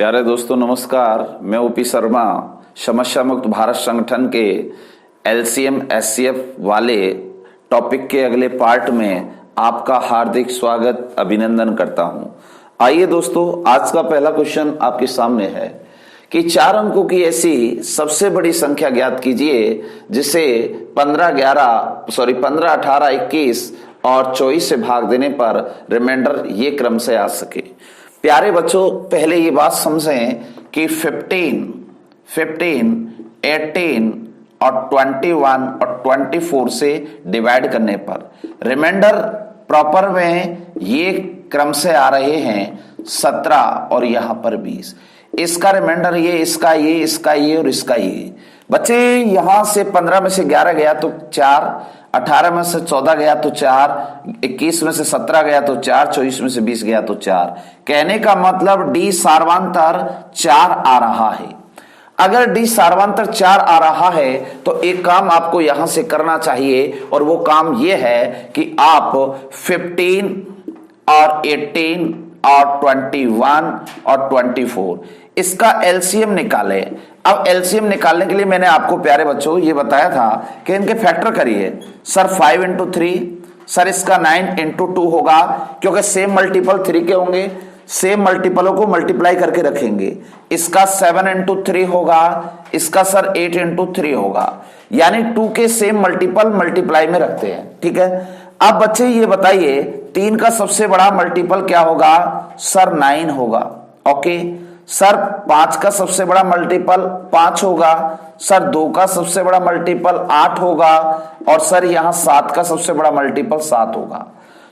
प्यारे दोस्तों नमस्कार। मैं ओपी शर्मा समस्या मुक्त भारत संगठन के एलसीएम एससीएफ वाले टॉपिक के अगले पार्ट में आपका हार्दिक स्वागत अभिनंदन करता हूं। आइए दोस्तों, आज का पहला क्वेश्चन आपके सामने है कि 4 अंकों की ऐसी सबसे बड़ी संख्या ज्ञात कीजिए जिसे 15, 18, 21 और 24 से भाग देने पर रिमाइंडर ये क्रम से आ सके। प्यारे बच्चों, पहले ये बात समझें कि 15, 18 और 21 और 24 से डिवाइड करने पर रिमाइंडर प्रॉपर में ये क्रम से आ रहे हैं 17 और यहां पर 20। इसका रिमाइंडर ये, इसका ये, इसका ये और इसका ये। बच्चे यहां से 15 में से 11 गया तो 4, 18 में से 14 गया तो 4, 21 में से 17 गया तो 4, 24 में से 20 गया तो 4। कहने का मतलब डी सार्वंतर 4 आ रहा है। अगर डी सार्वंतर 4 आ रहा है तो एक काम आपको यहां से करना चाहिए और वो काम ये है कि आप 15 और 18 और 21 और 24 इसका एलसीएम निकालें। अब एलसीएम निकालने के लिए मैंने आपको प्यारे बच्चों ये बताया था कि इनके फैक्टर करिए। सर 5 इंटू 3, सर इसका 9 इंटू 2 होगा, क्योंकि सेम मल्टीपल 3 के होंगे, सेम मल्टीपलों को मल्टीप्लाई करके रखेंगे। इसका 7 इंटू 3 होगा, इसका सर 8 इंटू 3 होगा, यानी 2 के सेम मल्टीपल मल्टीप्लाई में रखते हैं। ठीक है, अब बच्चे ये बताइए 3 का सबसे बड़ा मल्टीपल क्या होगा? सर 9 होगा। ओके सर 5 का सबसे बड़ा मल्टीपल 5 होगा, सर 2 का सबसे बड़ा मल्टीपल 8 होगा और सर यहां 7 का सबसे बड़ा मल्टीपल 7 होगा।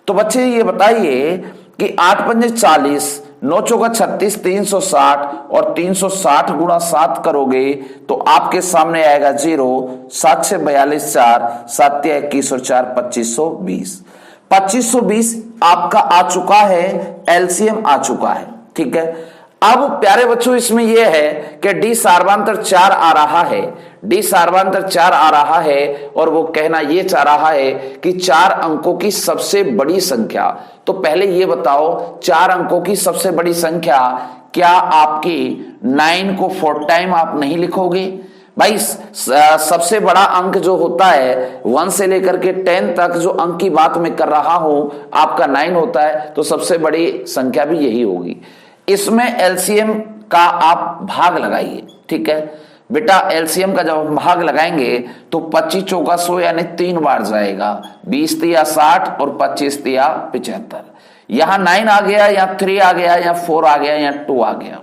तो बच्चे ये बताइए कि 8 पंजे 40, 9 चौका 36, 360 और 360 गुणा 7 करोगे तो आपके सामने आएगा 0, 7 से 42 4, 7 21 और 4 2520। 2520 आपका आ चुका है, एलसीएम आ चुका है। ठीक है, अब प्यारे बच्चों इसमें यह है कि डी सार्वंतर 4 आ रहा है, डी सार्वंतर 4 आ रहा है और वो कहना यह चाह रहा है कि 4 अंकों की सबसे बड़ी संख्या। तो पहले ये बताओ 4 अंकों की सबसे बड़ी संख्या, क्या आपकी 9 को 4 टाइम आप नहीं लिखोगे? भाई सबसे बड़ा अंक जो होता है 1 से लेकर के 10 तक जो अंक की बात मैं कर रहा हूं आपका 9 होता है, तो सबसे बड़ी संख्या भी यही होगी। इसमें एलसीएम का आप भाग लगाइए। ठीक है बेटा, एलसीएम का जब भाग लगाएंगे तो 25 चौका 100 यानी 3 बार जाएगा, 20 तिया 60 और 25 तिया 75। यहां 9 आ गया, या 3 आ गया, या 4 आ गया, या 2 आ गया।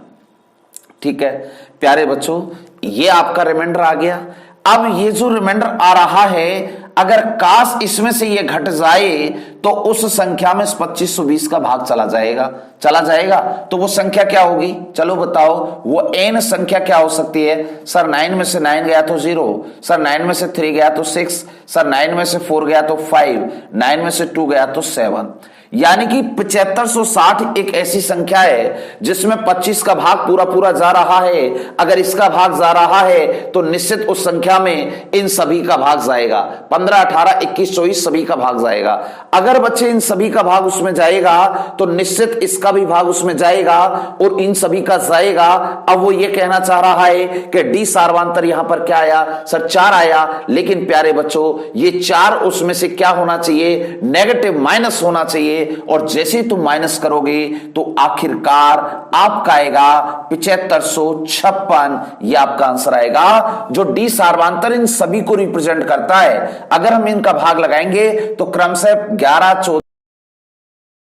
ठीक है प्यारे बच्चों, ये आपका रिमाइंडर आ गया। अब ये जो रिमाइंडर आ रहा है, अगर काश इसमें से ये घट जाए तो उस संख्या में 2520 का भाग चला जाएगा। तो वो संख्या क्या होगी? चलो बताओ, वो n संख्या क्या हो सकती है? सर 9 में से 9 गया तो 0, सर 9 में से 3 गया तो 6, सर 9 में से 4 गया तो 5, 9 में से 2 गया तो 7। यानी कि 7560 एक ऐसी संख्या है जिसमें 25 का भाग पूरा जा रहा है। अगर इसका भाग जा रहा है तो निश्चित उस संख्या में इन सभी का भाग जाएगा। 15, 18, 21, 24 सभी का भाग जाएगा। अगर बच्चे इन सभी का भाग उसमें जाएगा तो निश्चित इसका भी भाग उसमें जाएगा और इन सभी का जाएगा। अब वो ये कहना चाह रहा है कि डी सार्वंतर यहां पर क्या आया? सर 4 आया। लेकिन प्यारे बच्चों, ये 4 उसमें से क्या होना चाहिए? नेगेटिव, माइनस होना चाहिए। और जैसे तुम माइनस करोगे तो आखिरकार आपका आएगा 7556। ये आपका आंसर आएगा जो डी सार्वंतर इन सभी को रिप्रेजेंट करता है। अगर हम इनका भाग लगाएंगे तो क्रमशः 11,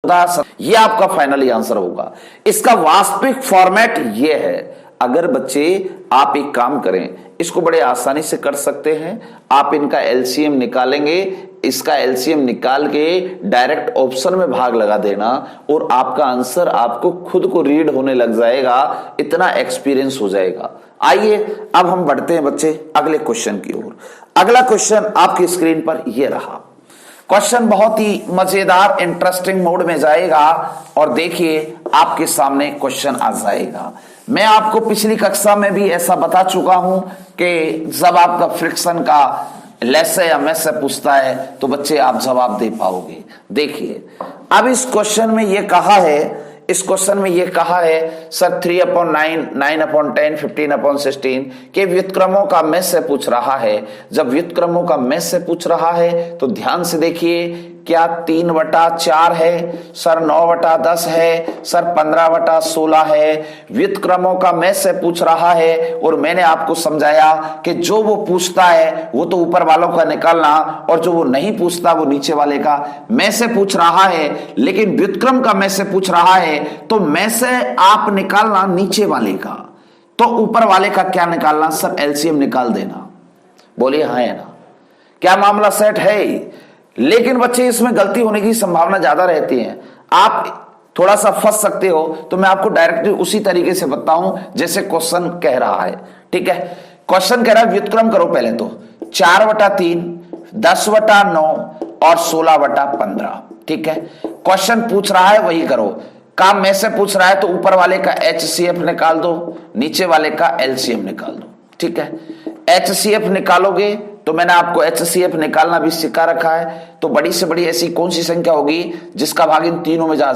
14, ये आपका फाइनली आंसर होगा। इसका वास्तविक फॉर्मेट ये है। अगर बच्चे आप एक काम करें, इसको बड़े आसानी से कर सकते हैं। आप इनका एलसीएम निकालेंगे, इसका एलसीएम निकाल के डायरेक्ट ऑप्शन में भाग लगा देना और आपका आंसर आपको खुद को रीड होने लग जाएगा, इतना एक्सपीरियंस हो जाएगा। आइए अब हम बढ़ते हैं बच्चे अगले क्वेश्चन की ओर। अगला क्वेश्चन आपकी स्क्रीन पर यह रहा। क्वेश्चन बहुत ही मजेदार, इंटरेस्टिंग मोड में जाएगा और देखिए आपके सामने क्वेश्चन आ जाएगा। मैं आपको पिछली कक्षा में भी ऐसा बता चुका हूं कि जब आपका फ्रिक्शन का लेस या मैस से पूछता है तो बच्चे आप जवाब दे पाओगे। देखिए अब इस क्वेश्चन में यह कहा है इस क्वेश्चन में ये कहा है सर 3/9, 9/10, 15/16 के व्युत्क्रमों का मेष से पूछ रहा है। जब व्युत्क्रमों का मेष से पूछ रहा है तो ध्यान से देखिए, क्या 3/4 है, सर 9/10 है, सर 15/16 है। व्युत्क्रमों का मेष से पूछ रहा है और मैंने आपको समझाया कि जो वो पूछता है वो तो ऊपर वालों का निकालना, और जो वो नहीं पूछता वो नीचे वाले का। मेष से पूछ रहा है लेकिन व्युत्क्रम का मेष से पूछ रहा है, तो मेष से आप निकालना नीचे वाले का, तो ऊपर वाले का क्या निकालना, सर एलसीएम निकाल देना। बोलिए हाँ है ना, क्या मामला सेट है। लेकिन बच्चे इसमें गलती होने की संभावना ज्यादा रहती है, आप थोड़ा सा फंस सकते हो, तो मैं आपको डायरेक्टली उसी तरीके से बताऊं जैसे क्वेश्चन कह रहा है। ठीक है, क्वेश्चन कह रहा है व्युत्क्रम करो पहले तो 4/3, 10/9 और 16/15। ठीक है, क्वेश्चन पूछ रहा है वही करो। काम में से पूछ रहा है तो ऊपर वाले का HCF निकाल दो, नीचे वाले का LCM निकाल दो। ठीक है, HCF निकालोगे तो मैंने आपको HCF निकालना भी सिखा रखा है। तो बड़ी से बड़ी ऐसी कौन सी संख्या होगी जिसका भाग इन तीनों में जा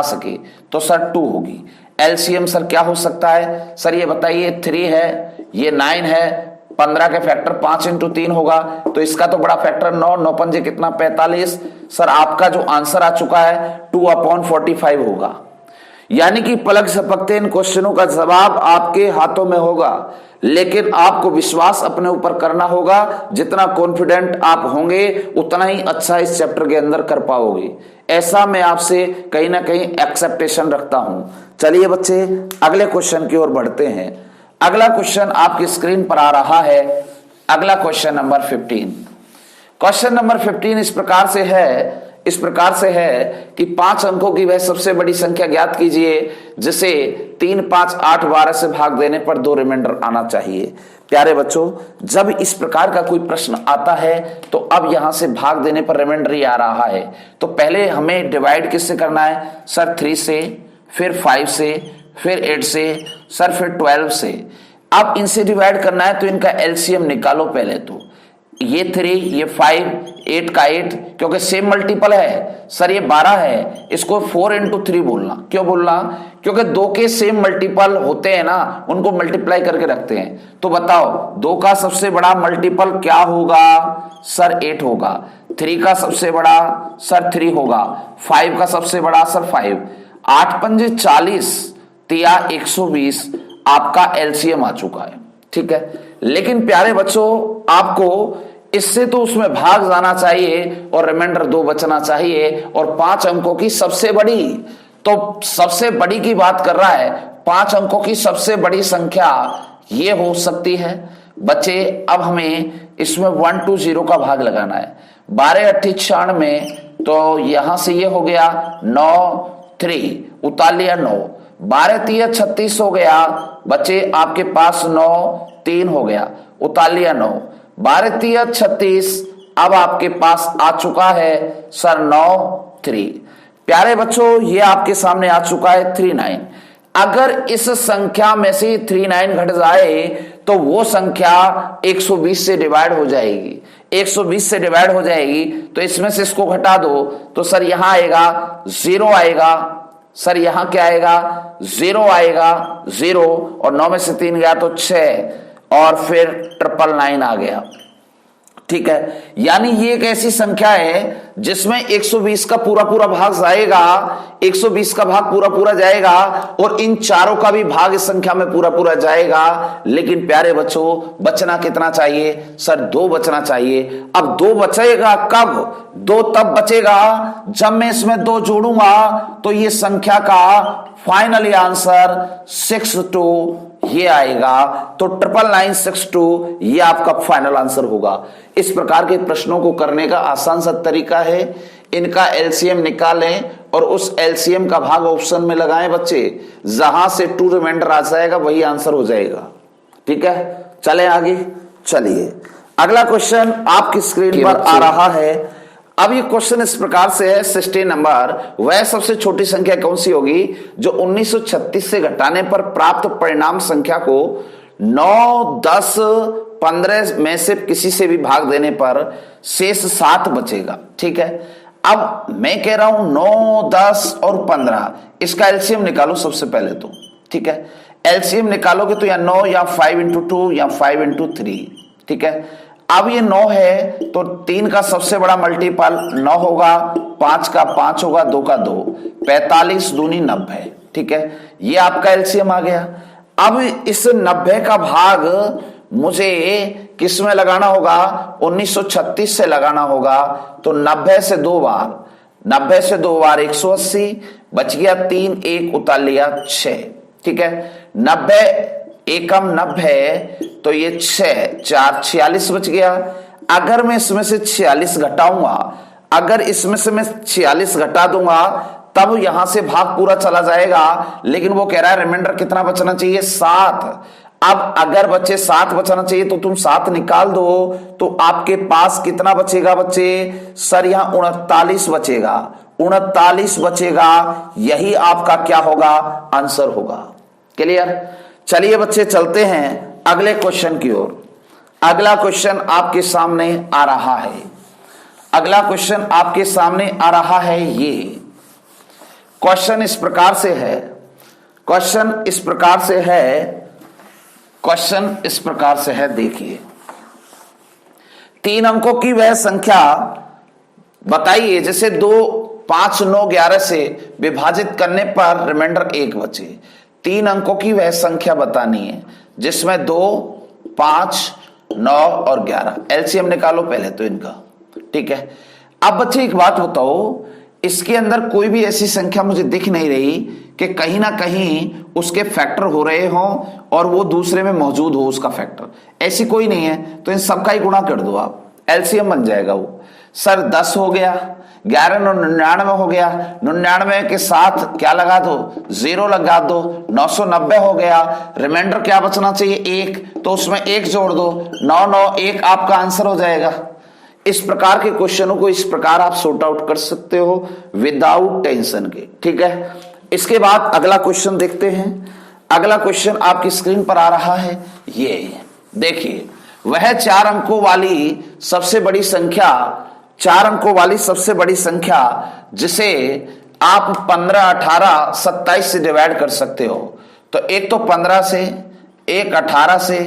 सके, तो सर 2 होगी। LCM सर क्या हो सकता है, सर ये बताइए, 3 है, ये 9 है, 15 के फैक्टर 5 × 3 होगा, तो इसका तो बड़ा फैक्टर 9, 9 पंजे कितना 45। सर आपका जो आंसर आ चुका है 2/45 होगा। यानी कि पलक झपकते इन क्वेश्चनों का जवाब आपके हाथों में होगा, लेकिन आपको विश्वास अपने ऊपर करना होगा। जितना कॉन्फिडेंट आप होंगे उतना ही अच्छा इस चैप्टर के अंदर कर पाओगे, ऐसा मैं आपसे कहीं ना कहीं एक्सेप्टेशन रखता हूं। चलिए बच्चे अगले क्वेश्चन की ओर बढ़ते हैं। अगला क्वेश्चन आपकी स्क्रीन पर आ रहा है। अगला क्वेश्चन नंबर 15। क्वेश्चन नंबर 15 इस प्रकार से है कि 5 अंकों की वह सबसे बड़ी संख्या ज्ञात कीजिए जिसे 3, 5, 8, 12 से भाग देने पर 2 रिमाइंडर आना चाहिए। प्यारे बच्चों, जब इस प्रकार का कोई प्रश्न आता है तो अब यहां से भाग देने पर रिमाइंडर ही आ रहा है, तो पहले हमें डिवाइड किससे करना है, सर 3 से, फिर 5 से, फिर 8 से, सर फिर 12 से। अब इनसे डिवाइड करना है तो इनका एलसीएम निकालो पहले। तो ये 3, ये 5, 8 का 8, क्योंकि सेम मल्टीपल है। सर ये 12 है, इसको 4 × 3 बोलना। क्यों बोलना, क्योंकि 2 के सेम मल्टीपल होते हैं ना, उनको मल्टीप्लाई करके रखते हैं। तो बताओ 2 का सबसे बड़ा मल्टीपल क्या होगा, सर 8 होगा। 3 का सबसे बड़ा सर 3 होगा। 5 का सबसे बड़ा सर 5। 8 पंजे 40, 120 आपका एलसीएम आ चुका है। ठीक है, लेकिन प्यारे बच्चों आपको इससे तो उसमें भाग जाना चाहिए और रिमाइंडर 2 बचना चाहिए, और 5 अंकों की सबसे बड़ी, तो सबसे बड़ी की बात कर रहा है। 5 अंकों की सबसे बड़ी संख्या ये हो सकती है बच्चे। अब हमें इसमें 1 2 0 का भाग लगाना है। 12 8 96, तो यहां से ये हो गया 9 3, उतार लिया 9। 12 3 36 हो गया बच्चे, आपके पास 9 3 हो गया, उतार लिया 9। 12 3 36, अब आपके पास आ चुका है सर 9 3। प्यारे बच्चों ये आपके सामने आ चुका है 39। अगर इस संख्या में से 39 घट जाए तो वो संख्या 120 से डिवाइड हो जाएगी। 120 से डिवाइड हो जाएगी तो इसमें से इसको घटा दो, तो सर यहां आएगा 0 आएगा। सर यहां क्या आएगा, 0 आएगा, 0, और 9 में से 3 गया तो 6, और फिर 999 आ गया। ठीक है, यानी ये एक ऐसी संख्या है जिसमें 120 का पूरा पूरा भाग जाएगा, 120 का भाग पूरा पूरा जाएगा, और इन चारों का भी भाग इस संख्या में पूरा पूरा जाएगा। लेकिन प्यारे बच्चों बचना कितना चाहिए, सर 2 बचना चाहिए। अब 2 बचेगा कब, 2 तब बचेगा जब मैं इसमें 2 जोड़ूंगा, तो ये संख्या का फाइनली आंसर 62 ये आएगा। तो 99962 ये आपका फाइनल आंसर होगा। इस प्रकार के प्रश्नों को करने का आसान सा तरीका है, इनका एलसीएम निकालें और उस एलसीएम का भाग ऑप्शन में लगाएं बच्चे। जहां से 2 रिमाइंडर आ जाएगा वही आंसर हो जाएगा। ठीक है, चले आगे। चलिए अगला क्वेश्चन आपकी स्क्रीन पर आ रहा है। अब ये क्वेश्चन इस प्रकार से है, 16 नंबर, वह सबसे छोटी संख्या कौन सी होगी जो 1936 से घटाने पर प्राप्त परिणाम संख्या को 9, 10, 15 में से किसी से भी भाग देने पर शेष 7 बचेगा। ठीक है, अब मैं कह रहा हूं 9, 10 और 15, इसका एलसीएम निकालो सबसे पहले तो, ठीक है। एलसीएम निकालोगे तो या 9 या 5 इंटू 2 या 5 इंटू 3, ठीक है। अब ये 9 है तो 3 का सबसे बड़ा मल्टीपल 9 होगा, 5 का 5 होगा, 2 का 2, 45 दूनी 90, ठीक है। ये आपका एलसीएम आ गया। अब इस 90 का भाग मुझे किस में लगाना होगा, 1936 से लगाना होगा। तो 90 से 2 बार, 90 से 2 बार 180, बच गया 3, 1 उतार लिया 6, ठीक है। 90 एकम 90 तो ये 6, 4 46 बच गया। अगर मैं इसमें से 46 घटाऊंगा, अगर इसमें से मैं 46 घटा दूंगा तब यहां से भाग पूरा चला जाएगा, लेकिन वो कह रहा है रिमाइंडर कितना बचना चाहिए, 7। अब अगर बच्चे 7 बचना चाहिए तो तुम 7 निकाल दो, तो आपके पास कितना बचेगा बच्चे, सर यहां 39 बचेगा, 39 बचेगा। यही आपका क्या होगा, आंसर होगा। क्लियर। चलिए बच्चे चलते हैं अगले क्वेश्चन की ओर। अगला क्वेश्चन आपके सामने आ रहा है, अगला क्वेश्चन आपके सामने आ रहा है। ये क्वेश्चन इस प्रकार से है, क्वेश्चन इस प्रकार से है, क्वेश्चन इस प्रकार से है। देखिए, 3 अंकों की वह संख्या बताइए जिसे 2, 5, 9, 11 से विभाजित करने पर रिमाइंडर 1 बचे। 3 अंकों की वह संख्या बतानी है जिसमें 2, 5, 9 और 11। एलसीएम निकालो पहले तो इनका, ठीक है। अब बच्चे एक बात बताओ, इसके अंदर कोई भी ऐसी संख्या मुझे दिख नहीं रही कि कहीं ना कहीं उसके फैक्टर हो रहे हों और वो दूसरे में मौजूद हो उसका फैक्टर, ऐसी कोई नहीं है। तो इन सबका ही गुणा कर दो आप, एलसीएम बन जाएगा वो। सर 10 हो गया, 11 9 99 हो गया, 99 के साथ क्या लगा दो, 0 लगा दो, 990 हो गया। रिमाइंडर क्या बचना चाहिए, 1, तो उसमें 1 जोड़ दो, 991 आपका आंसर हो जाएगा। इस प्रकार के क्वेश्चनों को इस प्रकार आप सॉर्ट आउट कर सकते हो विदाउट टेंशन के, ठीक है। इसके बाद अगला क्वेश्चन देखते हैं। अगला क्वेश्चन आपकी स्क्रीन पर आ रहा है। ये देखिए, वह 4 अंकों वाली सबसे बड़ी संख्या, 4 अंकों वाली सबसे बड़ी संख्या जिसे आप 15, 18, 27 से डिवाइड कर सकते हो। तो एक तो 15 से, एक 18 से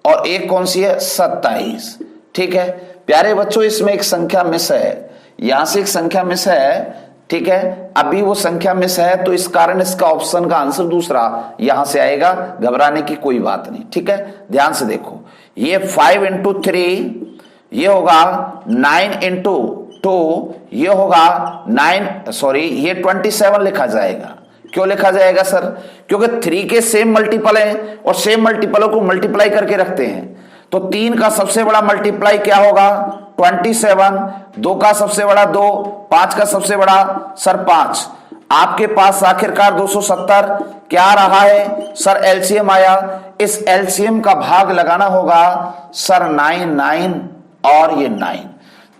और एक कौन सी है, 27, ठीक है। प्यारे बच्चों, इसमें एक संख्या मिस है, यहां से एक संख्या मिस है, ठीक है। अभी वो संख्या मिस है तो इस कारण इसका ऑप्शन का आंसर दूसरा यहां से आएगा, घबराने की कोई बात नहीं, ठीक है। ध्यान से देखो, ये 5 इंटू 3 ये होगा 9 इंटू 2 ये होगा ये 27 लिखा जाएगा। क्यों लिखा जाएगा सर, क्योंकि 3 के सेम मल्टीपल हैं और सेम मल्टीपलों को मल्टीप्लाई करके रखते हैं। तो 3 का सबसे बड़ा मल्टीप्लाई क्या होगा, 27, 2 का सबसे बड़ा 2, 5 का सबसे बड़ा सर 5। आपके पास आखिरकार 270 क्या आ रहा है सर, एलसीएम आया। इस एलसीएम का भाग लगाना होगा सर 9, 9 और ये 9।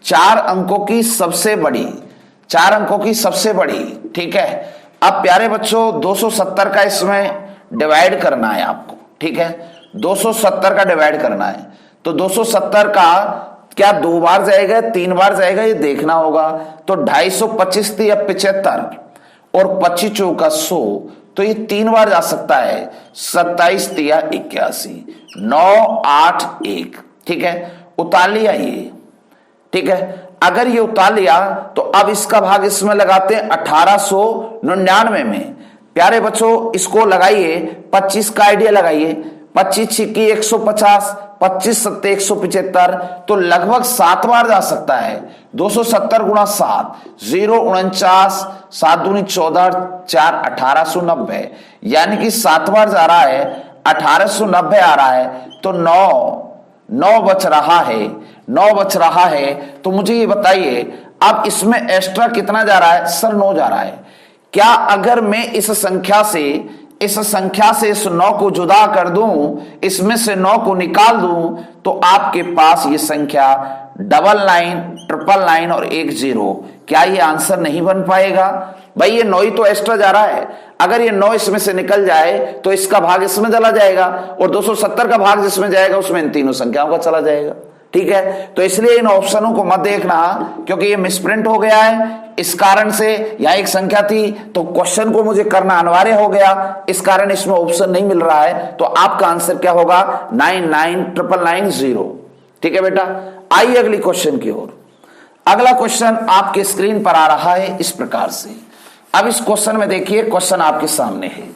4 अंकों की सबसे बड़ी, 4 अंकों की सबसे बड़ी, ठीक है। अब प्यारे बच्चों 270 का इसमें डिवाइड करना है आपको, ठीक है। 270 का डिवाइड करना है तो 270 का क्या 2 बार जाएगा, 3 बार जाएगा, ये देखना होगा। तो 250 या 75 और 25 चौका 100, तो ये 3 बार जा सकता है। 27 या 81, 9, 8, 1, ठीक है। उतार लिया ये, ठीक है। अगर ये उतार लिया तो अब इसका भाग इसमें लगाते हैं 1899 में। प्यारे बच्चों इसको लगाइए, 25 का आइडिया लगाइए, 25 छिक्की 150, 25 सत्ते 175, तो लगभग 7 बार जा सकता है। 270 गुणा 7, 0 49, 7 दूनी 14, 4 1890, यानी कि 7 बार जा रहा है, 1890 आ रहा है। तो 9 बच रहा है, 9 बच रहा है। तो मुझे ये बताइए अब इसमें एक्स्ट्रा कितना जा रहा है सर, 9 जा रहा है। क्या अगर मैं इस संख्या से इस 9 को जुदा कर दूं, इसमें से 9 को निकाल दूं, तो आपके पास ये संख्या 99, 999 और 10, क्या ये आंसर नहीं बन पाएगा भाई। ये 9 ही तो एक्स्ट्रा जा रहा है, अगर ये 9 इसमें से निकल जाए तो इसका भाग इसमें चला जाएगा और 270 का भाग जिसमें जाएगा उसमें इन तीनों संख्याओं का चला जाएगा। ठीक है, तो इसलिए इन ऑप्शनों को मत देखना क्योंकि ये मिसप्रिंट हो गया है। इस कारण से यहां एक संख्या थी तो क्वेश्चन को मुझे करना अनिवार्य हो गया, इस कारण इसमें ऑप्शन नहीं मिल रहा है। तो आपका आंसर क्या होगा 999990। ठीक है बेटा, आइए अगली क्वेश्चन की ओर। अगला क्वेश्चन आपके स्क्रीन पर आ रहा है इस प्रकार से। अब इस क्वेश्चन में देखिए, क्वेश्चन आपके सामने है।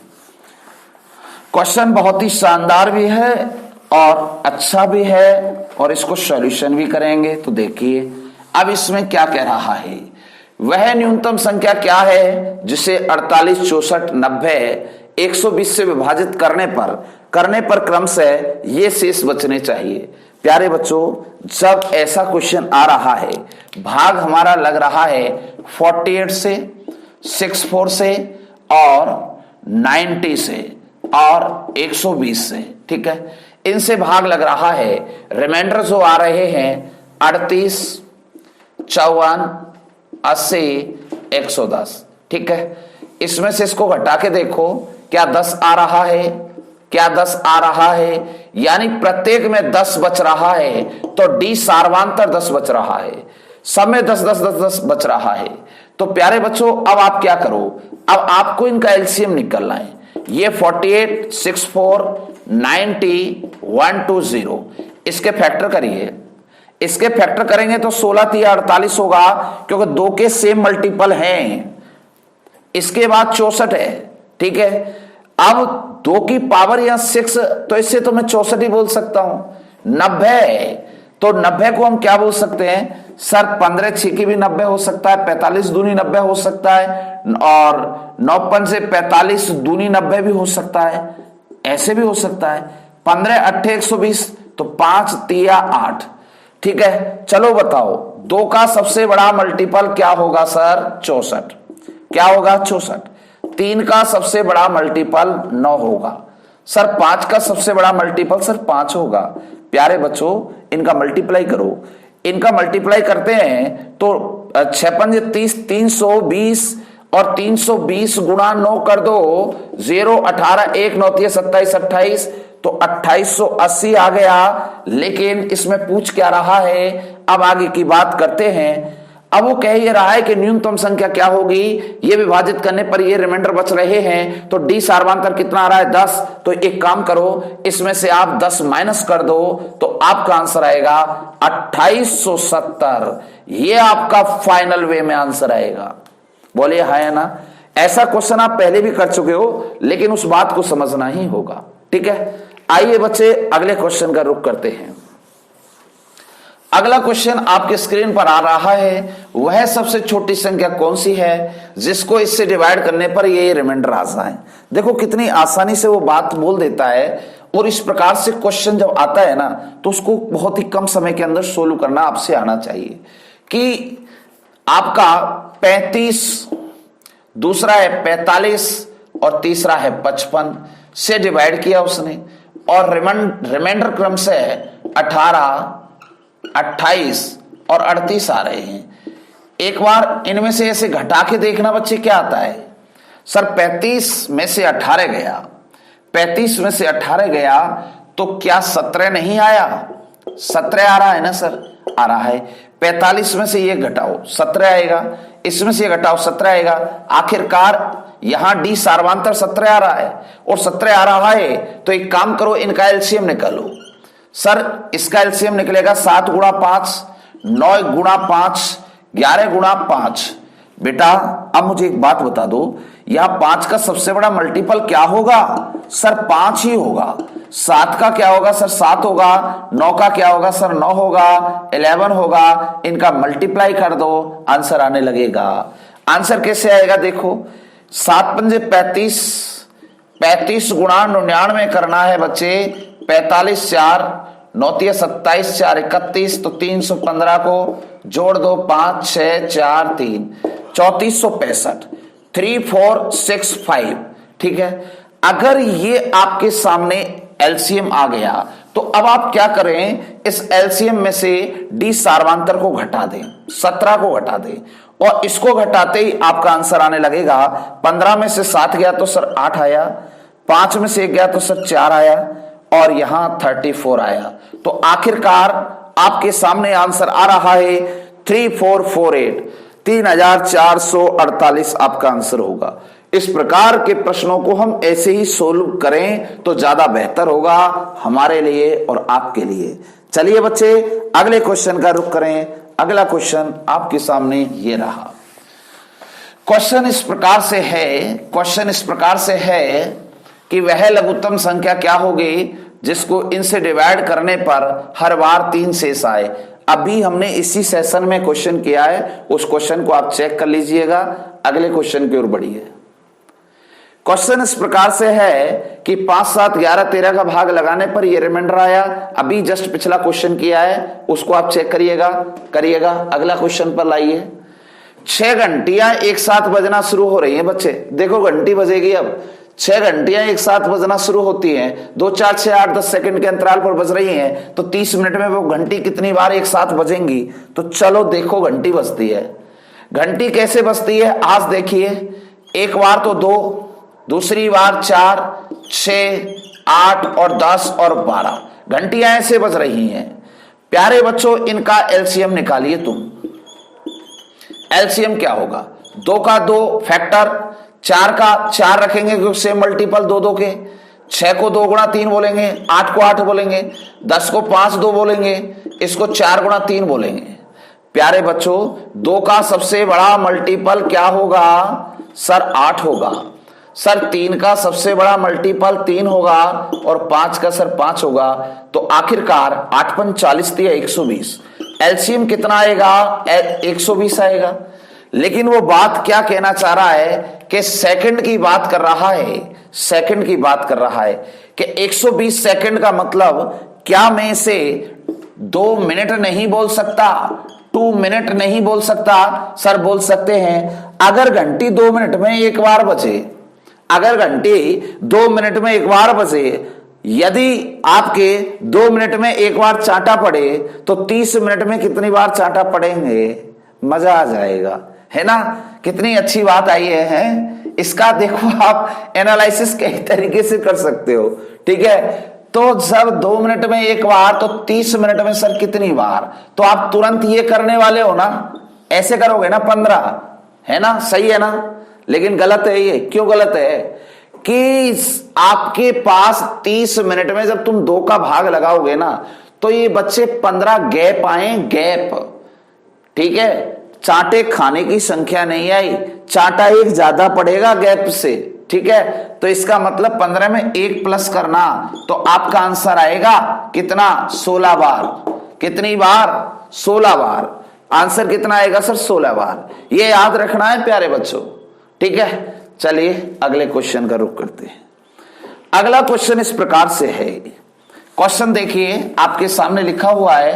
क्वेश्चन बहुत ही शानदार भी है और अच्छा भी है और इसको सॉल्यूशन भी करेंगे। तो देखिए अब इसमें क्या कह रहा है, वह न्यूनतम संख्या क्या है जिसे 48, 64, 90, 120 से विभाजित करने पर क्रमशः ये शेष बचने चाहिए। प्यारे बच्चों, जब ऐसा क्वेश्चन आ रहा है, भाग हमारा लग रहा है 48 से, 64 से और 90 से और 120 से। ठीक है, इनसे भाग लग रहा है। रिमाइंडर जो आ रहे हैं 38, 54, 80, 110। ठीक है, इसमें से इसको घटा के देखो, क्या 10 आ रहा है, क्या 10 आ रहा है, यानी प्रत्येक में 10 बच रहा है। तो डी सार्वांतर 10 बच रहा है, सब में 10 10 10 10 बच रहा है। तो प्यारे बच्चों अब आप क्या करो, अब आपको इनका एलसीएम निकालना है। ये 48, 64, 90, 120, इसके फैक्टर करिए। इसके फैक्टर करेंगे तो 16 3 48 होगा क्योंकि 2 के सेम मल्टीपल हैं। इसके बाद 64 है। ठीक है, अब 2 की पावर या 6, तो इससे तो मैं 64 ही बोल सकता हूं। 90, तो 90 को हम क्या बोल सकते हैं सर, 15 6 की भी 90 हो सकता है, 45 दूनी 90 हो सकता है और 9 से 45 दूनी 90 भी हो सकता है, ऐसे भी हो सकता है। 15 8 120, तो 5 3 8। ठीक है, चलो बताओ 2 का सबसे बड़ा मल्टीपल क्या होगा सर 64, क्या होगा 64। 3 का सबसे बड़ा मल्टीपल 9 होगा सर। 5 का सबसे बड़ा मल्टीपल सर 5 होगा। प्यारे बच्चों इनका मल्टीप्लाई करो, इनका मल्टीप्लाई करते हैं तो 6 5 30, 320 और 320 गुणा 9 कर दो, 0 18 1 9 27 28, तो 2880 आ गया। लेकिन इसमें पूछ क्या रहा है, अब आगे की बात करते हैं। अब वो कह ये रहा है कि न्यूनतम संख्या क्या होगी, ये विभाजित करने पर ये रिमाइंडर बच रहे हैं। तो डी सार्वांतर कितना आ रहा है 10। तो एक काम करो, इसमें से आप 10 माइनस कर दो तो आपका आंसर आएगा 2870। ये आपका फाइनल वे में आंसर आएगा। बोलिए हाँ या ना। ऐसा क्वेश्चन आप पहले भी कर चुके हो लेकिन उस बात को समझना ही होगा। ठीक है, आइए बच्चे अगले क्वेश्चन का रुख करते हैं। अगला क्वेश्चन आपके स्क्रीन पर आ रहा है, वह सबसे छोटी संख्या कौन सी है जिसको इससे डिवाइड करने पर ये रिमाइंडर आ जाए। देखो कितनी आसानी से वो बात बोल देता है। और इस प्रकार से क्वेश्चन जब आता है ना तो उसको बहुत ही कम समय के अंदर सोल्व करना आपसे आना चाहिए। कि आपका 35, दूसरा है 45 और तीसरा है 55 से डिवाइड किया उसने और रिमाइंडर क्रम से 18, 28 और 38 आ रहे हैं। एक बार इनमें से ऐसे घटा के देखना बच्चे क्या आता है। सर 35 में से 18 गया, 35 में से 18 गया तो क्या 17 नहीं आया, 17 आ रहा है ना सर, आ रहा है। 45 में से ये घटाओ 17 आएगा, इसमें से ये घटाओ 17 आएगा। आखिरकार यहां डी सार्वांतर 17 आ रहा है और 17 आ रहा है। तो एक काम करो, इनका एलसीएम निकालो। सर इसका एलसीएम निकलेगा 7 गुणा 5, 9 गुणा 5, 11 गुणा 5। बेटा अब मुझे एक बात बता दो, यहां 5 का सबसे बड़ा मल्टीपल क्या होगा सर 5 ही होगा। 7 का क्या होगा सर 7 होगा। 9 का क्या होगा सर 9 होगा। 11 होगा। इनका मल्टीप्लाई कर दो, आंसर आने लगेगा। आंसर कैसे आएगा देखो, 7 पंजे 35, 35 गुणा 99 करना है बच्चे, 45 4, 9 27 4 31, तो 315 को जोड़ दो, 5 6 4 3, 3465, 3465। ठीक है, अगर ये आपके सामने एलसीएम आ गया तो अब आप क्या करें, इस एलसीएम में से डी सार्वांतर को घटा दें, 17 को घटा दें और इसको घटाते ही आपका आंसर आने लगेगा। 15 में से 7 गया तो सर 8 आया, 5 में से 1 गया तो सर 4 आया और यहां 34 आया। तो आखिरकार आपके सामने आंसर आ रहा है 3448, 3448 आपका आंसर होगा। इस प्रकार के प्रश्नों को हम ऐसे ही सोल्व करें तो ज्यादा बेहतर होगा हमारे लिए और आपके लिए। चलिए बच्चे अगले क्वेश्चन का रुख करें। अगला क्वेश्चन आपके सामने ये रहा। क्वेश्चन इस प्रकार से है कि वह लघुत्तम संख्या क्या होगी जिसको इनसे डिवाइड करने पर हर बार 3 शेष आए। अभी हमने इसी सेशन में क्वेश्चन किया है, उस क्वेश्चन को आप चेक कर लीजिएगा। अगले क्वेश्चन की ओर बढ़िए। क्वेश्चन इस प्रकार से है कि 5, 7, 11, 13 का भाग लगाने पर ये रिमाइंडर आया। अभी जस्ट पिछला क्वेश्चन किया है, उसको आप चेक करिएगा। अगला क्वेश्चन पर लाइए। 6 घंटियां एक साथ बजना शुरू हो रही हैं बच्चे। देखो घंटी बजेगी, अब 6 घंटियां एक साथ बजना शुरू होती हैं, 2, 4, 6, 8, 10 सेकंड के अंतराल पर बज रही हैं, तो 30 मिनट में वो घंटी कितनी बार एक साथ बजेंगी। तो चलो देखो घंटी बजती है। घंटी कैसे बजती है आज देखिए। एक बार तो 2, दूसरी बार 4, 6, 8 और 10 और 12 घंटियां ऐसे बज रही हैं। प्यारे बच्चों इनका एलसीएम निकालिए तुम। एलसीएम क्या होगा? 2 का 2 फैक्टर, 4 का 4 रखेंगे क्योंकि सेम मल्टीपल 2 2 के, 6 को 2 गुणा 3 बोलेंगे, 8 को 8 बोलेंगे, 10 को 5 2 बोलेंगे, इसको 4 गुणा 3 बोलेंगे। प्यारे बच्चों 2 का सबसे बड़ा मल्टीपल क्या होगा सर? 8 होगा। सर 3 का सबसे बड़ा मल्टीपल 3 होगा और 5 का सर 5 होगा। तो आखिरकार 8 × 5 = 40 = 120। एलसीएम कितना आएगा? 120 आएगा। लेकिन वो बात क्या कहना चाह रहा है कि सेकंड की बात कर रहा है कि 120 सेकंड का मतलब क्या मैं इसे 2 मिनट नहीं बोल सकता, 2 मिनट नहीं बोल सकता? सर बोल सकते हैं। अगर घंटी 2 मिनट में एक बार बजे, अगर घंटी 2 मिनट में एक बार बजे, यदि आपके 2 मिनट में एक बार चांटा पड़े तो 30 मिनट में कितनी बार चांटा पड़ेंगे? मजा आ जाएगा, है ना? कितनी अच्छी बात आई है। इसका देखो आप एनालिसिस कई तरीके से कर सकते हो, ठीक है। तो सर 2 मिनट में एक बार तो 30 मिनट में सर कितनी बार? तो आप तुरंत ये करने वाले हो ना, ऐसे करोगे ना 15, है ना? सही है ना? लेकिन गलत है ये। क्यों गलत है? कि आपके पास 30 मिनट में जब तुम 2 का भाग लगाओगे ना तो ये बच्चे 15 गैप आए, गैप, ठीक है। चांटे खाने की संख्या नहीं आई, चांटा एक ज्यादा पड़ेगा गैप से, ठीक है। तो इसका मतलब 15 में 1 प्लस करना, तो आपका आंसर आएगा कितना? 16 बार। कितनी बार? 16 बार। आंसर कितना आएगा सर? 16 बार। ये याद रखना है प्यारे बच्चों, ठीक है। चलिए अगले क्वेश्चन का रुख करते हैं। अगला क्वेश्चन इस प्रकार से है। क्वेश्चन देखिए आपके सामने लिखा हुआ है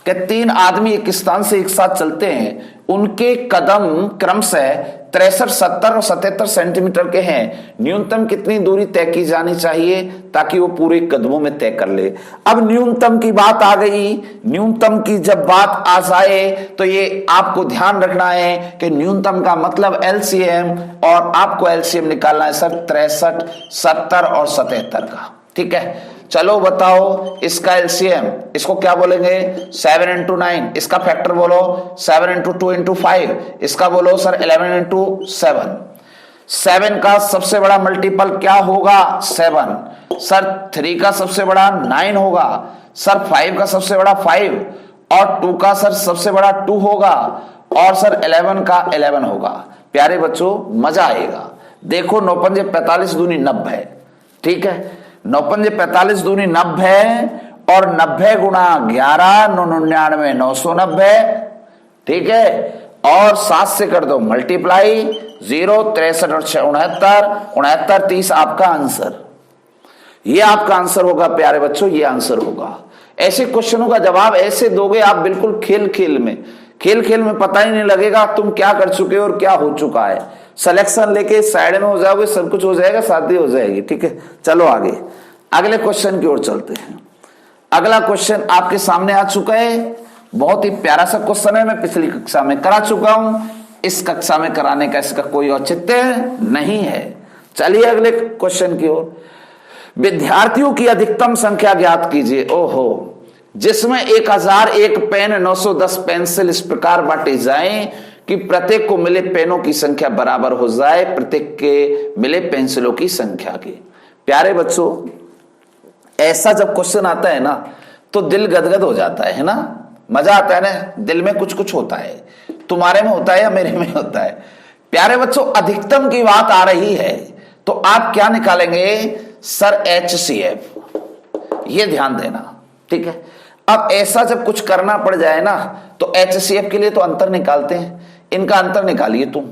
कि 3 आदमी एक स्थान से एक साथ चलते हैं, उनके कदम क्रमशः 63, 70 और 77 सेंटीमीटर के हैं। न्यूनतम कितनी दूरी तय की जानी चाहिए ताकि वो पूरे कदमों में तय कर ले। अब न्यूनतम की बात आ गई। न्यूनतम की जब बात आ जाए तो ये आपको ध्यान रखना है कि न्यूनतम का मतलब एलसीएम, और आपको एलसीएम निकालना है सर 63, 70 और 77 का, ठीक है। चलो बताओ इसका एलसीएम, इसको क्या बोलेंगे? 7 × 9। इसका फैक्टर बोलो 7 × 2 × 5। इसका बोलो सर 11 × 7। 7 का सबसे बड़ा मल्टीपल क्या होगा? 7। सर 3 का सबसे बड़ा 9 होगा। सर 5 का सबसे बड़ा 5 और 2 का सर सबसे बड़ा 2 होगा और सर 11 का 11 होगा। प्यारे बच्चों मजा आएगा। देखो 9 × 5 = 45 दूनी 90, ठीक है। 9 × 5 = 45 दूनी 90 और 90 गुणा 11 999 990, ठीक है। और 7 से कर दो मल्टीप्लाई, 0 63 और 6 69 69 30 आपका आंसर। ये आपका आंसर होगा प्यारे बच्चों, ये आंसर होगा। ऐसे क्वेश्चनों का जवाब ऐसे दोगे आप बिल्कुल खेल खेल में पता ही नहीं लगेगा तुम क्या कर चुके हो और क्या हो चुका है। सिलेक्शन लेके साइड में हो जाओगे, सब कुछ हो जाएगा, शादी हो जाएगी, ठीक है। चलो आगे अगले क्वेश्चन की ओर चलते हैं। अगला क्वेश्चन आपके सामने आ चुका है। बहुत ही प्यारा सा क्वेश्चन है, मैं पिछली कक्षा में करा चुका हूं, इस कक्षा में कराने का इसका कोई औचित्य नहीं है। चलिए अगले क्वेश्चन की ओर। विद्यार्थियों की अधिकतम संख्या ज्ञात कीजिए। ओहो, जिसमें 1001 पेन 910 पेंसिल इस प्रकार बांटे जाएं कि प्रत्येक को मिले पेनों की संख्या बराबर हो जाए प्रत्येक के मिले पेंसिलों की संख्या के। प्यारे बच्चों, ऐसा जब क्वेश्चन आता है ना तो दिल गदगद हो जाता है ना, मजा आता है ना, दिल में कुछ कुछ होता है। तुम्हारे में होता है या मेरे में होता है? प्यारे बच्चों, अधिकतम की बात आ रही है तो आप क्या निकालेंगे? सर HCF, ये ध्यान देना, ठीक है। अब ऐसा जब कुछ करना पड़ जाए ना तो HCF के लिए तो अंतर निकालते हैं, इनका अंतर निकालिए तुम,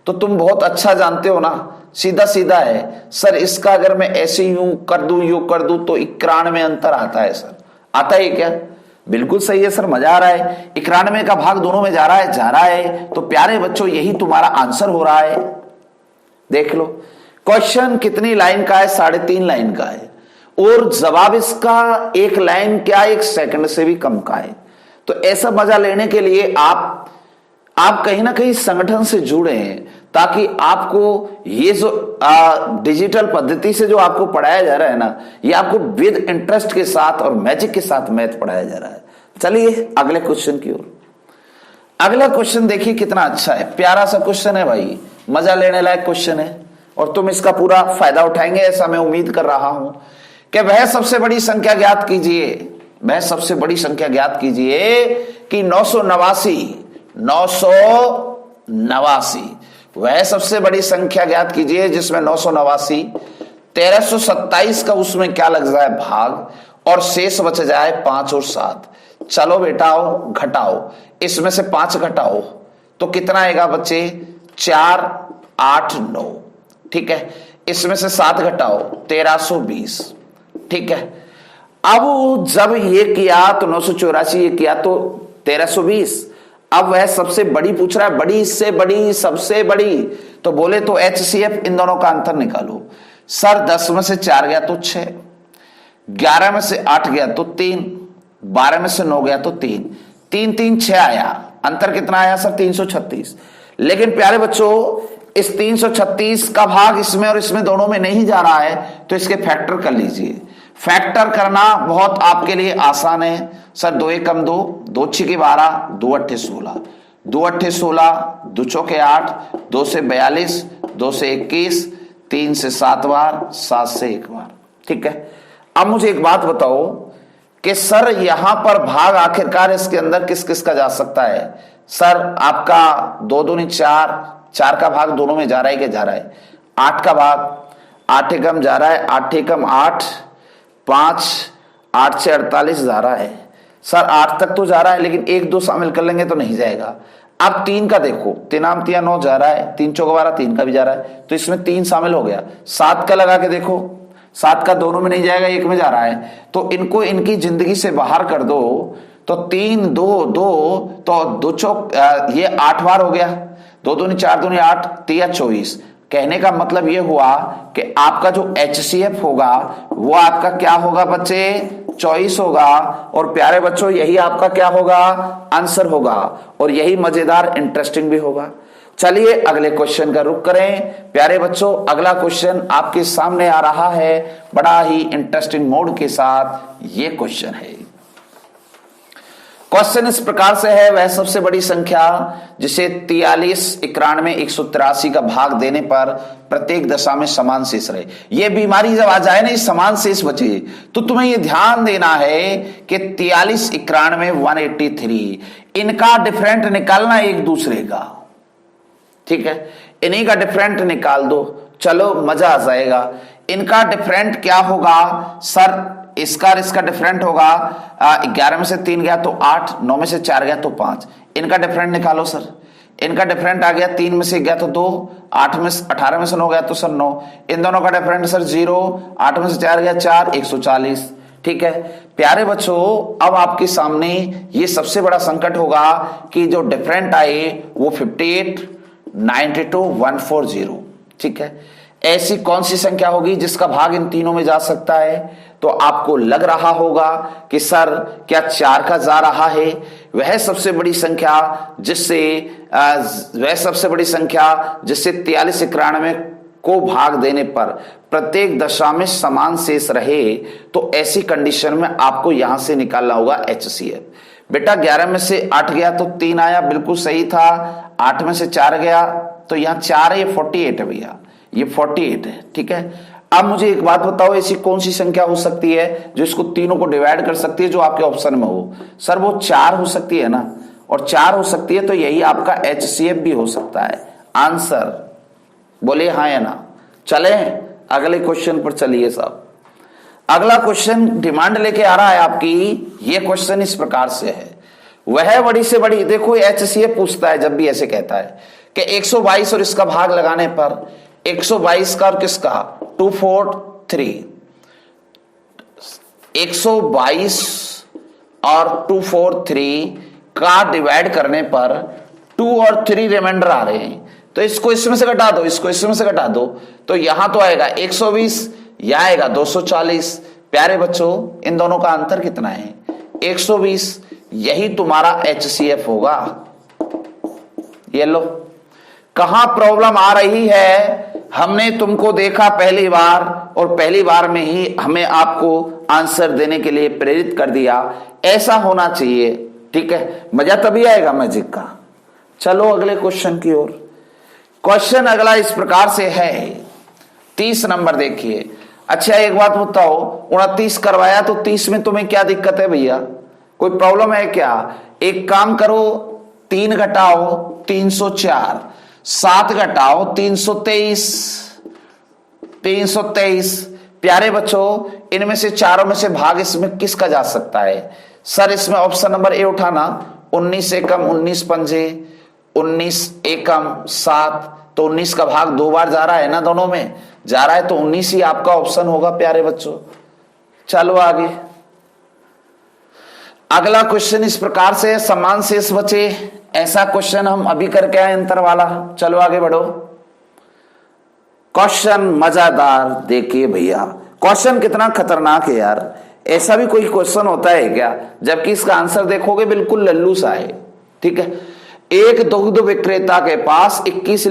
तो तुम बहुत अच्छा जानते हो ना, सीधा सीधा है सर। इसका अगर मैं ऐसे यूं कर दूं तो 91 अंतर आता है सर। आता है क्या? बिल्कुल सही है सर, मजा आ रहा है। 91 का भाग दोनों में जा रहा है। तो प्यारे बच्चों, यही तुम्हारा आंसर हो रहा है। देख लो, क्वेश्चन कितनी लाइन का है? 3.5 लाइन का है, और जवाब इसका 1 लाइन क्या 1 सेकंड से भी कम का है। तो ऐसा मजा लेने के लिए आप कहीं ना कहीं संगठन से जुड़े हैं, ताकि आपको ये जो डिजिटल पद्धति से जो आपको पढ़ाया जा रहा है ना, ये आपको विद इंटरेस्ट के साथ और मैजिक के साथ मैथ पढ़ाया जा रहा है। चलिए अगले क्वेश्चन की ओर। अगला क्वेश्चन देखिए कितना अच्छा है, प्यारा सा क्वेश्चन है भाई, मजा लेने लायक क्वेश्चन है, और तुम इसका पूरा फायदा उठाएंगे ऐसा मैं उम्मीद कर रहा हूं। कि वह सबसे बड़ी संख्या ज्ञात कीजिए, वह सबसे बड़ी संख्या ज्ञात कीजिए कि 989 वह सबसे बड़ी संख्या ज्ञात कीजिए जिसमें 989 1327 का उसमें क्या लग जाए भाग, और शेष बच जाए 5 और 7। चलो बेटाओ घटाओ, इसमें से 5 घटाओ तो कितना आएगा बच्चे? 4 8 9, ठीक है। इसमें से 7 घटाओ 1320, ठीक है। अब जब ये किया तो 984, ये किया तो 1320। अब वह सबसे बड़ी पूछ रहा है, बड़ी से बड़ी सबसे बड़ी, तो बोले तो HCF, इन दोनों का अंतर निकालो। सर 10 में से 4 गया तो 6, 11 में से 8 गया तो 3, 12 में से 9 गया तो 3, 3 3 6 आया, अंतर कितना आया सर? 336। लेकिन प्यारे बच्चों, इस 336 का भाग इसमें और इसमें दोनों में नहीं जा रहा है, तो इसके फैक्टर कर लीजिए। फैक्टर करना बहुत आपके लिए आसान है सर। 2 1 कम 2, 2 6 12, 2 8 16, 2 8 16, 2 4 8, 2 से 42, 2 से 21, 3 से 7 बार, 7 से 1 बार, ठीक है। अब मुझे एक बात बताओ कि सर यहां पर भाग आखिरकार इसके अंदर किस किस का जा सकता है? सर आपका 2 दूनी 4, 4 का भाग दोनों में जा रहा है कि जा रहा है? 8 का भाग 8 एकम जा रहा है, 8 एकम 8, 5, 8 से 48 जा रहा है सर। 8 तक तो जा रहा है, लेकिन 1 2 शामिल कर लेंगे तो नहीं जाएगा। अब 3 का देखो, 3 आम 3 9 जा रहा है, 3 चौक 12, 3 का भी जा रहा है, तो इसमें 3 शामिल हो गया। 7 का लगा के देखो, 7 का दोनों में नहीं जाएगा, 1 में जा रहा है, तो इनको इनकी जिंदगी से बाहर कर दो, तो 3 2 2, तो 2 चौक ये 8 बार हो गया, 2 दूनी 4 दूनी 8, 3 24। कहने का मतलब यह हुआ कि आपका जो HCF होगा वो आपका क्या होगा बच्चे? 24 होगा। और प्यारे बच्चों, यही आपका क्या होगा? आंसर होगा, और यही मजेदार इंटरेस्टिंग भी होगा। चलिए अगले क्वेश्चन का रुख करें। प्यारे बच्चों, अगला क्वेश्चन आपके सामने आ रहा है बड़ा ही इंटरेस्टिंग मोड के साथ। ये क्वेश्चन है, क्वेश्चन इस प्रकार से है, वह सबसे बड़ी संख्या जिसे 43 91 183 का भाग देने पर प्रत्येक दशा में समान शेष रहे। ये बीमारी जब आ जाए ना, समान शेष बचे, तो तुम्हें ये ध्यान देना है कि 43 91 183 इनका डिफरेंट निकालना एक दूसरे का, ठीक है। इन्हीं का डिफरेंट निकाल दो, चलो मजा आ जाएगा। इनका डिफरेंट क्या होगा सर? इसका डिफरेंट होगा 11 में से 3 गया तो 8, 9 में से 4 गया तो 5। इनका डिफरेंट निकालो सर। इनका डिफरेंट आ गया, 3 में से गया तो 2, 18 में से 9 गया तो सर 9। इन दोनों का डिफरेंट सर 0, 8 में से 4 गया 4, 140, ठीक है। प्यारे बच्चों, अब आपके सामने ये सबसे बड़ा संकट होगा कि जो डिफरेंट आए वो 58 92 140, ठीक है। ऐसी कौन सी संख्या होगी जिसका भाग इन तीनों में जा सकता है? तो आपको लग रहा होगा कि सर क्या 4 का जा रहा है? वह सबसे बड़ी संख्या जिससे 43 91 को भाग देने पर प्रत्येक दशा में समान शेष रहे तो ऐसी कंडीशन में आपको यहां से निकालना होगा HCF। बेटा 11 में से 8 गया तो 3 आया, बिल्कुल सही था। 8 में से 4 गया तो यहाँ 4 है, ये 48 है भैया, ये 48 है, ठीक है। अब मुझे एक बात बताओ, ऐसी कौन सी संख्या हो सकती है जो इसको तीनों को डिवाइड कर सकती है जो आपके ऑप्शन में हो? सर वो 4 हो सकती है ना, और 4 हो सकती है तो यही आपका HCF भी हो सकता है। आंसर बोले हाँ या ना। चले अगले क्वेश्चन पर चलिए साहब। अगला क्वेश्चन डिमांड लेके आ रहा है आपकी। ये क्वेश्चन इस प्रकार से है, वह बड़ी से बड़ी, देखो HCF पूछता है जब भी ऐसे कहता है कि 122 और इसका भाग लगाने पर 122 का और किसका 243, 122 और 243 का डिवाइड करने पर 2 और 3 रिमाइंडर आ रहे हैं, तो इसको इसमें से घटा दो, इसको इसमें से घटा ददो, तो यहां तो आएगा 120, यह आएगा 240। प्यारे बच्चों इन दोनों का अंतर कितना है? 120। यही तुम्हारा HCF होगा। ये लो, कहां प्रॉब्लम आ रही है? हमने तुमको देखा पहली बार और पहली बार में ही हमें आपको आंसर देने के लिए प्रेरित कर दिया। ऐसा होना चाहिए, ठीक है, मजा तभी आएगा मैजिक का। चलो अगले क्वेश्चन की ओर। क्वेश्चन अगला इस प्रकार से है, 30 नंबर देखिए। अच्छा एक बात बताओ, 29 करवाया तो 30 में तुम्हें क्या दिक्कत है भैया? कोई प्रॉब्लम है क्या? एक काम करो, 3 घटाओ 304, 7 घटाओ 323, 323। प्यारे बच्चों इनमें से चारों में से भाग इसमें किसका जा सकता है? सर इसमें ऑप्शन नंबर ए उठाना, 19 एकम 19 पंजे, 19 एकम 7, तो 19 का भाग 2 बार जा रहा है ना, दोनों में जा रहा है, तो 19 ही आपका ऑप्शन होगा प्यारे बच्चों। चलो आगे। अगला क्वेश्चन इस प्रकार से, समान शेष बचे, ऐसा क्वेश्चन हम अभी करके आए अंतर वाला। चलो आगे बढ़ो। क्वेश्चन मजेदार देखिए भैया, क्वेश्चन कितना खतरनाक है यार। ऐसा भी कोई क्वेश्चन होता है क्या जबकि इसका आंसर देखोगे बिल्कुल लल्लू सा है, ठीक है। एक दुग्ध विक्रेता के पास 21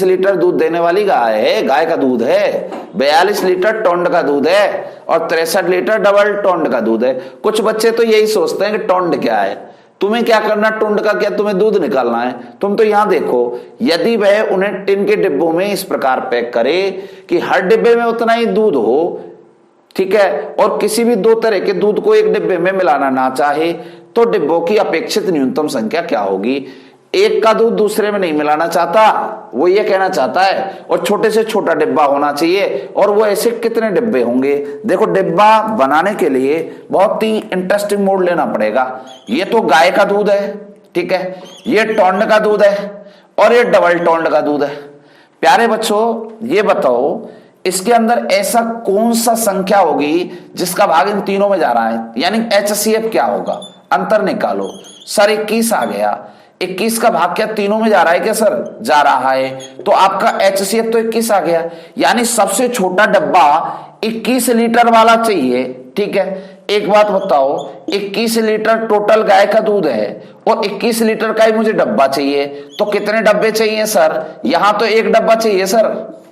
लीटर दूध देने वाली गाय है, गाय का दूध है, 42 लीटर टोंड का दूध है और 63 लीटर डबल टोंड का दूध है। कुछ बच्चे तो यही सोचते हैं कि टोंड क्या है, तुम्हें क्या करना, टोंड का क्या, तुम्हें दूध निकालना है। तुम तो यहां देखो, यदि वह उन्हें टिन के डिब्बों में इस प्रकार पैक करे कि हर डिब्बे में उतना ही दूध हो, ठीक है, और किसी भी 2 तरह के दूध को एक डिब्बे में मिलाना ना चाहे, तो डिब्बों की अपेक्षित न्यूनतम संख्या क्या होगी? एक का दूध दूसरे में नहीं मिलाना चाहता, वो ये कहना चाहता है, और छोटे से छोटा डिब्बा होना चाहिए। और वो ऐसे कितने डिब्बे होंगे? देखो डिब्बा बनाने के लिए बहुत ही इंटरेस्टिंग मोड लेना पड़ेगा। ये तो गाय का दूध है, ठीक है, ये टोंड का दूध है और ये डबल टोंड का दूध है। प्यारे बच्चों ये बताओ इसके अंदर ऐसा कौन सा संख्या होगी जिसका भाग इन तीनों में जा रहा है, यानी HCF क्या होगा? अंतर निकालो। सर 21 आ गया, 21 का भाग क्या तीनों में जा रहा है क्या? सर जा रहा है, तो आपका HCF तो 21 आ गया, यानी सबसे छोटा डब्बा 21 लीटर वाला चाहिए, ठीक है। एक बात बताओ, 21 लीटर टोटल गाय का दूध है और 21 लीटर का ही मुझे डब्बा चाहिए, तो कितने डब्बे चाहिए सर? यहां तो एक डब्बा चाहिए सर।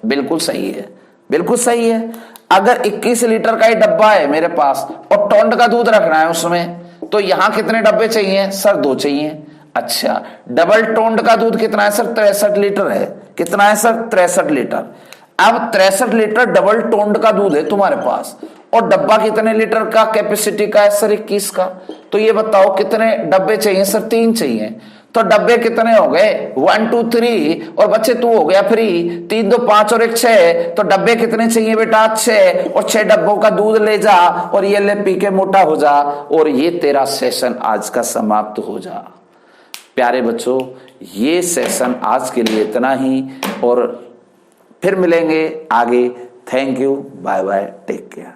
बिल्कुल सही है, बिल्कुल सही है। अगर 21 लीटर का ही डब्बा है मेरे पास और टोंड का दूध रखना है उसमें, तो यहां कितने डब्बे चाहिए सर? 2 चाहिए। अच्छा, डबल टोंड का दूध कितना है सर? 63 लीटर है। कितना है सर? 63 लीटर। अब 63 लीटर डबल टोंड का दूध है तुम्हारे पास, और डब्बा कितने लीटर का कैपेसिटी का है सर? 21 का। तो ये बताओ कितने डब्बे चाहिए सर? 3 चाहिए। तो डब्बे कितने हो गए? 1 2 3, और बच्चे 2 हो गया फ्री, 3 2 5 और 1 6। तो डब्बे कितने चाहिए बेटा? 6, और 6 डब्बों का दूध ले जा और ये ले पी के मोटा हो जा, और ये तेरा सेशन आज का समाप्त हो जा। प्यारे बच्चों ये सेशन आज के लिए इतना ही, और फिर मिलेंगे आगे। Thank you, bye bye, take care.